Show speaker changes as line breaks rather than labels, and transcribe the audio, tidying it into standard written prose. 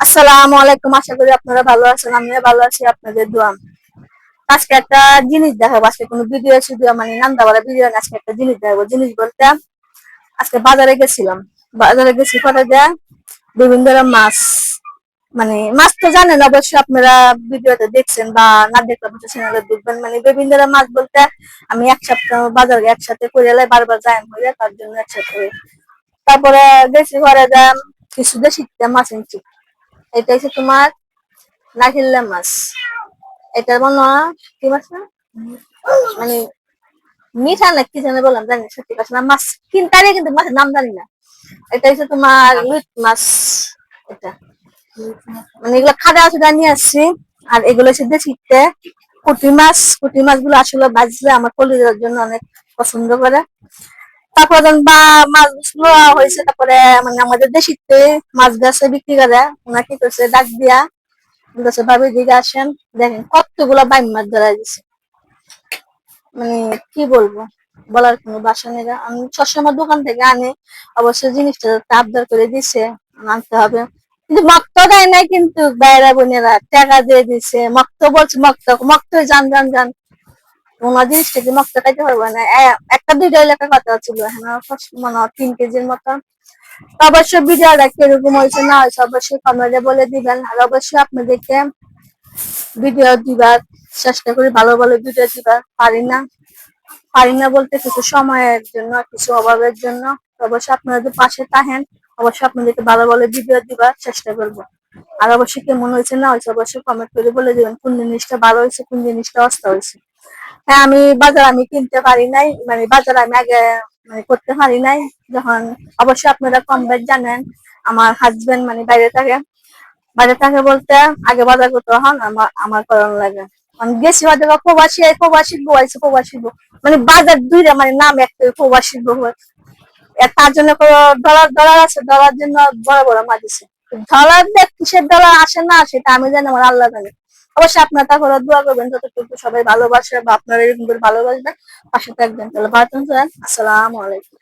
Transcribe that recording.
আসসালামু আলাইকুম। আশা করি আপনারা ভালো আছেন, আমিও ভালো আছি আপনাদের দোয়া। আজকে একটা জিনিস দেখাবো। আজকে কোনো ভিডিও শুধু মানে নান্দা বলা ভিডিও না, আজকে একটা জিনিস দেখাবো। জিনিস বলতে আজকে বাজারে গেছিলাম। বাজারে গেছি করে দেয়া বিভিন্ন ধরনের মাছ, মানে মাছ তো জানেন অবশ্যই, আপনারা ভিডিওতে দেখছেন বা না দেখলে অবশ্যই চ্যানেলে দেখবেন। মানে বিভিন্ন ধরনের মাছ বলতে আমি এক সপ্তাহ বাজারে একসাথে করে এলাই, বারবার যাই হয়ে তার জন্য একসাথে। তারপরে গেছি ঘরে যা কিছু দেশি মাছ এনেছি। এটা হচ্ছে তোমার নাকিল্লা মাছ। এটার মনে হয় কি মাছ না, মানে মিঠা না কি জানি বললাম, জানি না, সত্যি কথা না। মাছ কিনতারে কিন্তু মাছের নাম জানি না। এটা হচ্ছে তোমার লুট মাছ। এটা মানে এগুলো খাদা আছে নিয়ে আসছি। আর এগুলো হচ্ছে দেশিতে পুঁটি মাছ। পুঁটি মাছগুলো আসলে বাজলে আমার কলিজার জন্য অনেক পছন্দ করে। তারপর যখন বা মাছগুলো হয়েছে, তারপরে মানে আমাদের দেশিতে মাছ গাছে বিক্রি করে, ওনা কি করছে ডাক দিয়া বলছে, ভাবি দিকে আসেন, দেখেন কতগুলো বাইম মাছ ধরা দিছে। মানে কি বলবো, বলার কোনো বাসা নেই। আমি সবসময় দোকান থেকে আনি, অবশ্যই জিনিসটা আবদার করে দিছে আনতে হবে, কিন্তু মক্ত দেয় নাই। কিন্তু বাইরা বোনেরা টাকা দিয়ে দিছে, মক্ত বলছে, মক্ত জান জান জান। ওনার জিনিসটা কি মক্ত খাইতে পারবে না? একটা দুইটা এলাকার কথা ছিল, হ্যাঁ মনে হয় 3 কেজির মতো। অবশ্যই ভিডিওটা কিরকম হয়েছে না হয়েছে অবশ্যই কমেন্টে বলে দিবেন। আর অবশ্যই আপনাদেরকে ভিডিও দিবার চেষ্টা করি, ভালো ভালো ভিডিও দিবার পারি না বলতে কিছু সময়ের জন্য, কিছু অভাবের জন্য। অবশ্যই আপনারা যদি পাশে থাকেন, অবশ্যই আপনাদেরকে ভালো ভালো ভিডিও দিবার চেষ্টা করবো। আর অবশ্যই কেমন হয়েছে না হয়েছে অবশ্যই কমেন্ট করে বলে দিবেন, কোন জিনিসটা ভালো হয়েছে, কোন জিনিসটা অস্ত হয়েছে। হ্যাঁ, আমি কিনতে পারি নাই, মানে বাজার আমি আগে মানে করতে পারি নাই যখন। অবশ্যই আপনারা কম বেশ জানেন, আমার হাজবেন্ড মানে বাইরে থাকে বলতে আগে বাজার করতে হন আমার করণ লাগে। মানে গেছি হয়তো বা প্রবাসী বউ আছে, প্রবাসী বউ মানে বাজার দুইটা মানে নাম একটা প্রবাসী বউ। তার জন্য ডলার আছে, ডলার জন্য বড় বড় মাছ আছে। ডলার দেখ কিসের ডলার আসে না সেটা আমি জানি, আমার আল্লাহ জানে। অবশ্যই আপনার তারপরে দোয়া করবেন যতটুকু সবাই ভালোবাসে বা আপনারা এরকম করে ভালোবাসবেন, পাশে থাকবেন। তাহলে ভালো থাকবেন। আসসালামু আলাইকুম।